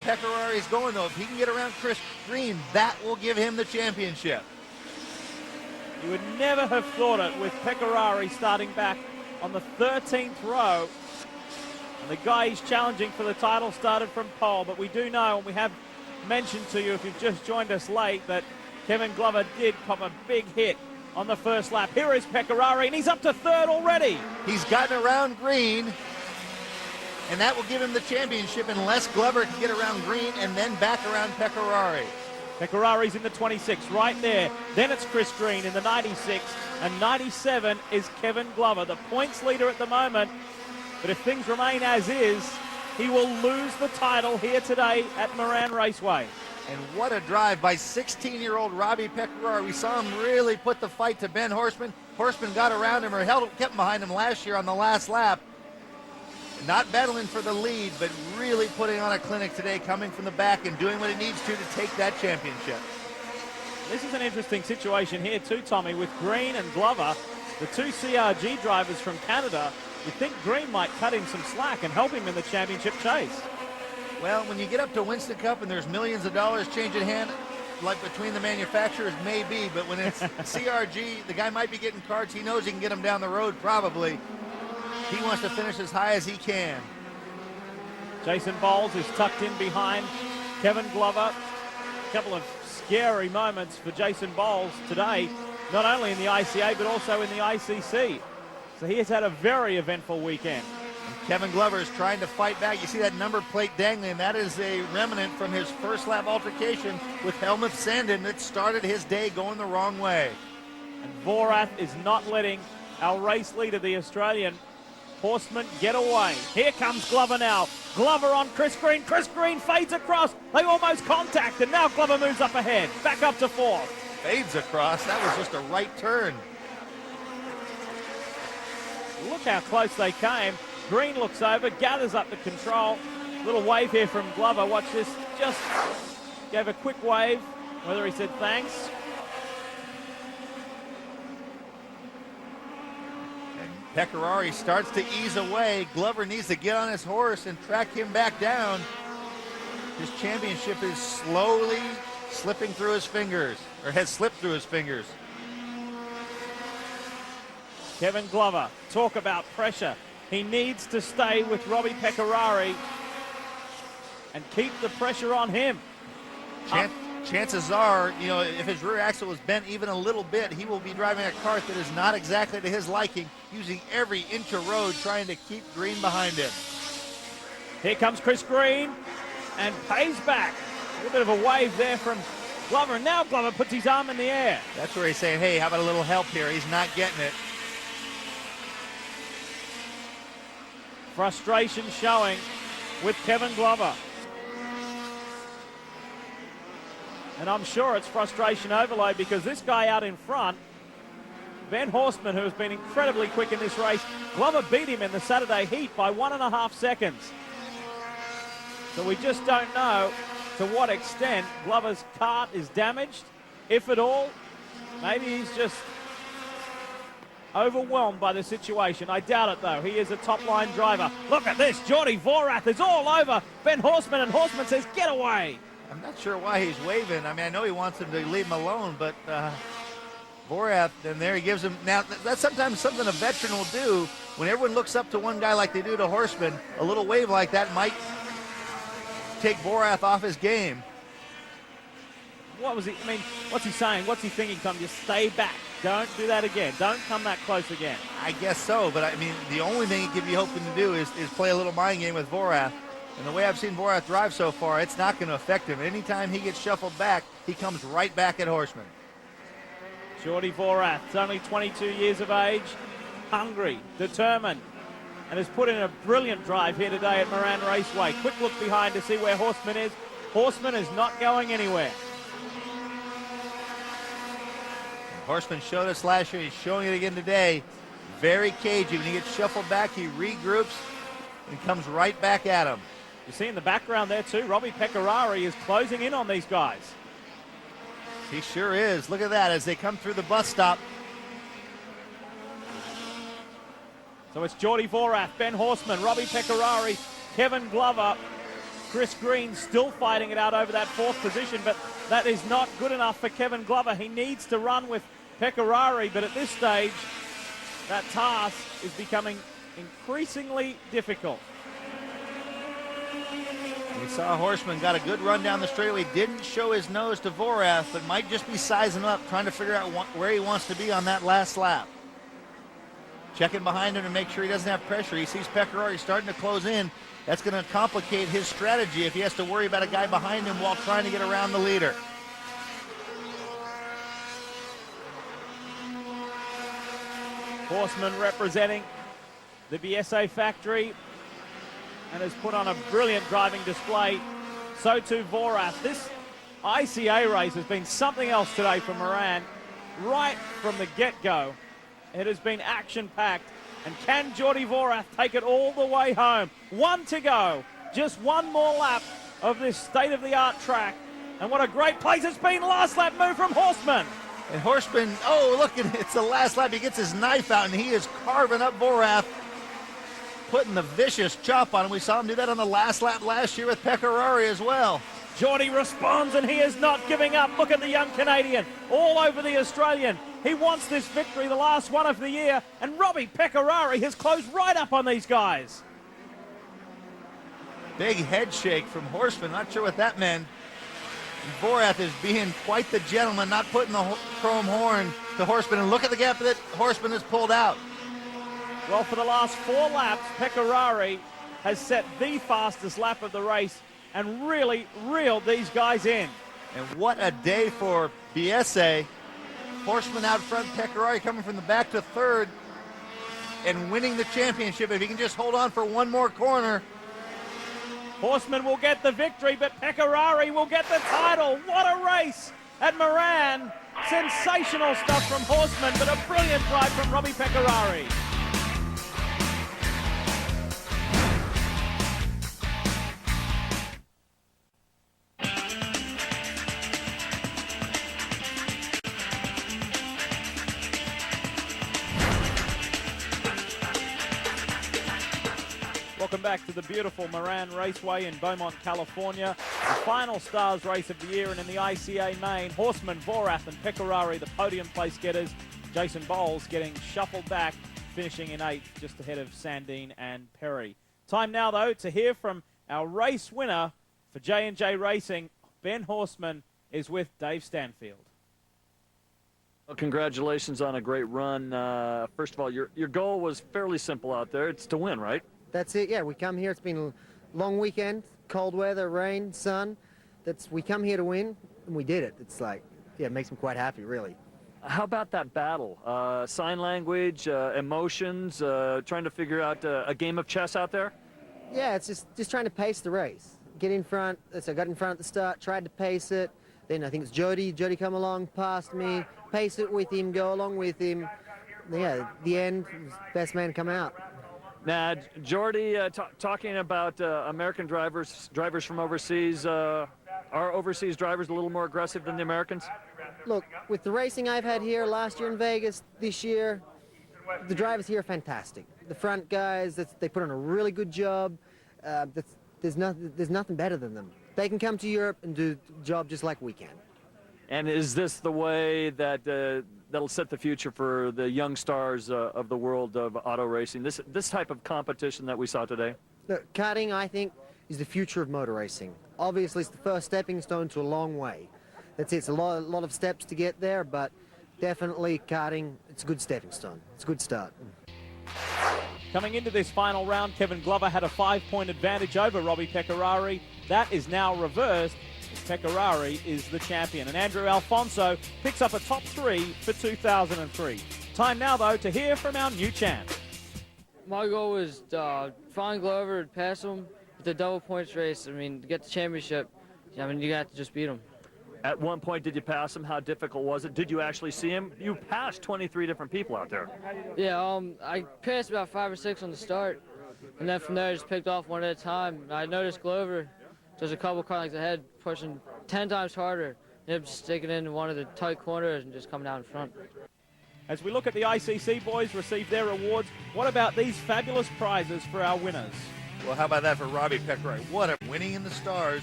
Pecorari is going, though. If he can get around Chris Green, that will give him the championship. You would never have thought it with Pecorari starting back on the 13th row. And the guy he's challenging for the title started from pole, but we do know, and we have mentioned to you if you've just joined us late, that Kevin Glover did pop a big hit on the first lap. Here is Pecorari, and he's up to third already. He's gotten around Green, and that will give him the championship unless Glover can get around Green and then back around Pecorari. Pecorari's in the 26, right there. Then it's Chris Green in the 96, and 97 is Kevin Glover, the points leader at the moment. But if things remain as is, he will lose the title here today at Moran Raceway. And what a drive by 16-year-old Robbie Pecorari. We saw him really put the fight to Ben Horstman. Horstman got around him or kept behind him last year on the last lap. Not battling for the lead, but really putting on a clinic today, coming from the back and doing what he needs to take that championship. This is an interesting situation here too, Tommy, with Green and Glover, the two CRG drivers from Canada. You think Green might cut him some slack and help him in the championship chase. Well, when you get up to Winston Cup and there's millions of dollars changing hand, like between the manufacturers, maybe, but when it's CRG, the guy might be getting carts. He knows he can get them down the road, probably. He wants to finish as high as he can. Jason Bowles is tucked in behind Kevin Glover. A couple of scary moments for Jason Bowles today, not only in the ICA, but also in the ICC. So he has had a very eventful weekend. And Kevin Glover is trying to fight back. You see that number plate dangling. That is a remnant from his first lap altercation with Helmut Sandin that started his day going the wrong way. And Vorath is not letting our race leader, the Australian Horseman, get away. Here comes Glover now. Glover on Chris Green. Chris Green fades across. They almost contact, and now Glover moves up ahead. Back up to fourth. Fades across. That was just a right turn. Look how close they came. Green looks over, gathers up the control. Little wave here from Glover. Watch this. Just gave a quick wave. Whether he said thanks. Pecorari starts to ease away. Glover needs to get on his horse and track him back down. His championship is slowly slipping through his fingers, or has slipped through his fingers. Kevin Glover, talk about pressure. He needs to stay with Robbie Pecorari and keep the pressure on him. Chances are, you know, if his rear axle was bent even a little bit, he will be driving a cart that is not exactly to his liking, using every inch of road trying to keep Green behind him. Here comes Chris Green and pays back. A little bit of a wave there from Glover, and now Glover puts his arm in the air. That's where he's saying, hey, how about a little help here? He's not getting it. Frustration showing with Kevin Glover. And I'm sure it's frustration overload because this guy out in front, Ben Horstman, who has been incredibly quick in this race, Glover beat him in the Saturday heat by 1.5 seconds. So we just don't know to what extent Glover's kart is damaged, if at all. Maybe he's just overwhelmed by the situation. I doubt it, though. He is a top-line driver. Look at this. Jordi Vorath is all over Ben Horstman, and Horstman says, get away. I'm not sure why he's waving. I mean, I know he wants him to leave him alone, but Vorath, and there he gives him. Now, that's sometimes something a veteran will do. When everyone looks up to one guy like they do to Horstman, a little wave like that might take Vorath off his game. What was he? I mean, what's he saying? What's he thinking, Tom? Just stay back. Don't do that again. Don't come that close again. I guess so, but I mean, the only thing he could be hoping to do is play a little mind game with Vorath. And the way I've seen Vorath drive so far, it's not going to affect him. Anytime he gets shuffled back, he comes right back at Horstman. Jordi Vorath, only 22 years of age, hungry, determined, and has put in a brilliant drive here today at Moran Raceway. Quick look behind to see where Horstman is. Horstman is not going anywhere. Horstman showed us last year. He's showing it again today. Very cagey. When he gets shuffled back, he regroups and comes right back at him. You see in the background there too, Robbie Pecorari is closing in on these guys. He sure is. Look at that as they come through the bus stop. So it's Jordi Vorath, Ben Horstman, Robbie Pecorari, Kevin Glover, Chris Green still fighting it out over that 4th position, but that is not good enough for Kevin Glover. He needs to run with Pecorari, but at this stage, that task is becoming increasingly difficult. We saw Horseman got a good run down the straightaway, didn't show his nose to Vorath, but might just be sizing up, trying to figure out where he wants to be on that last lap. Checking behind him to make sure he doesn't have pressure. He sees Pecorari starting to close in. That's going to complicate his strategy if he has to worry about a guy behind him while trying to get around the leader. Horseman representing the BSA factory and has put on a brilliant driving display. So too Vorath. This ICA race has been something else today for Moran. Right from the get-go, it has been action-packed. And can Jordi Vorath take it all the way home? 1 to go. Just one more lap of this state-of-the-art track. And what a great place it's been. Last lap move from Horseman. And Horseman, oh, look, it's the last lap. He gets his knife out, and he is carving up Vorath, putting the vicious chop on him. We saw him do that on the last lap last year with Pecorari as well. Jordi responds, and he is not giving up. Look at the young Canadian all over the Australian. He wants this victory, the last one of the year, and Robbie Pecorari has closed right up on these guys. Big head shake from Horseman. Not sure what that meant. Vorath is being quite the gentleman, not putting the chrome horn to Horseman. And look at the gap that Horseman has pulled out. Well, for the last 4 laps, Pecorari has set the fastest lap of the race and really reeled these guys in. And what a day for BSA. Horseman out front, Pecorari coming from the back to 3rd and winning the championship. If he can just hold on for one more corner. Horseman will get the victory, but Pecorari will get the title. What a race at Moran. Sensational stuff from Horseman, but a brilliant drive from Robbie Pecorari. Welcome back to the beautiful Moran Raceway in Beaumont, California. The final Stars race of the year, and in the ICA main, Horseman, Vorath and Pecorari, the podium place getters. Jason Bowles getting shuffled back, finishing in 8th, just ahead of Sandine and Perry. Time now, though, to hear from our race winner for J&J Racing. Ben Horseman is with Dave Stanfield. Well, congratulations on a great run. First of all, your goal was fairly simple out there. It's to win, right? That's it, yeah. We come here, it's been a long weekend, cold weather, rain, sun. We come here to win, and we did it. It's like, yeah, it makes me quite happy, really. How about that battle? Sign language, emotions, trying to figure out a game of chess out there? Yeah, it's just trying to pace the race. Get in front, so I got in front at the start, tried to pace it. Then I think it's Jody. Jody come along, past me, pace it with him, go along with him. Yeah, the end, best man come out. Now, Jordy, talking about American drivers from overseas, are overseas drivers a little more aggressive than the Americans? Look, with the racing I've had here last year in Vegas, this year, the drivers here are fantastic. The front guys, they put on a really good job. There's nothing better than them. They can come to Europe and do the job just like we can. And is this the way that that'll set the future for the young stars of the world of auto racing? This type of competition that we saw today? Look, karting, I think, is the future of motor racing. Obviously, it's the first stepping stone to a long way. That's it. It's a lot of steps to get there, but definitely karting, it's a good stepping stone. It's a good start. Coming into this final round, Kevin Glover had a 5-point advantage over Robbie Pecorari. That is now reversed. Pecorari is the champion, and Andrew Alfonso picks up a top 3 for 2003. Time now, though, to hear from our new champ. My goal was to find Glover and pass him with the double points race. I mean, to get the championship, I mean, you got to just beat him. At one point, did you pass him? How difficult was it? Did you actually see him? You passed 23 different people out there. Yeah, I passed about 5 or 6 on the start, and then from there I just picked off one at a time. I noticed Glover, there's a couple car lengths ahead, pushing 10 times harder, and just sticking in one of the tight corners and just coming out in front. As we look at the ICC boys receive their awards, what about these fabulous prizes for our winners? Well, how about that for Robbie Peck? What a winning in the Stars.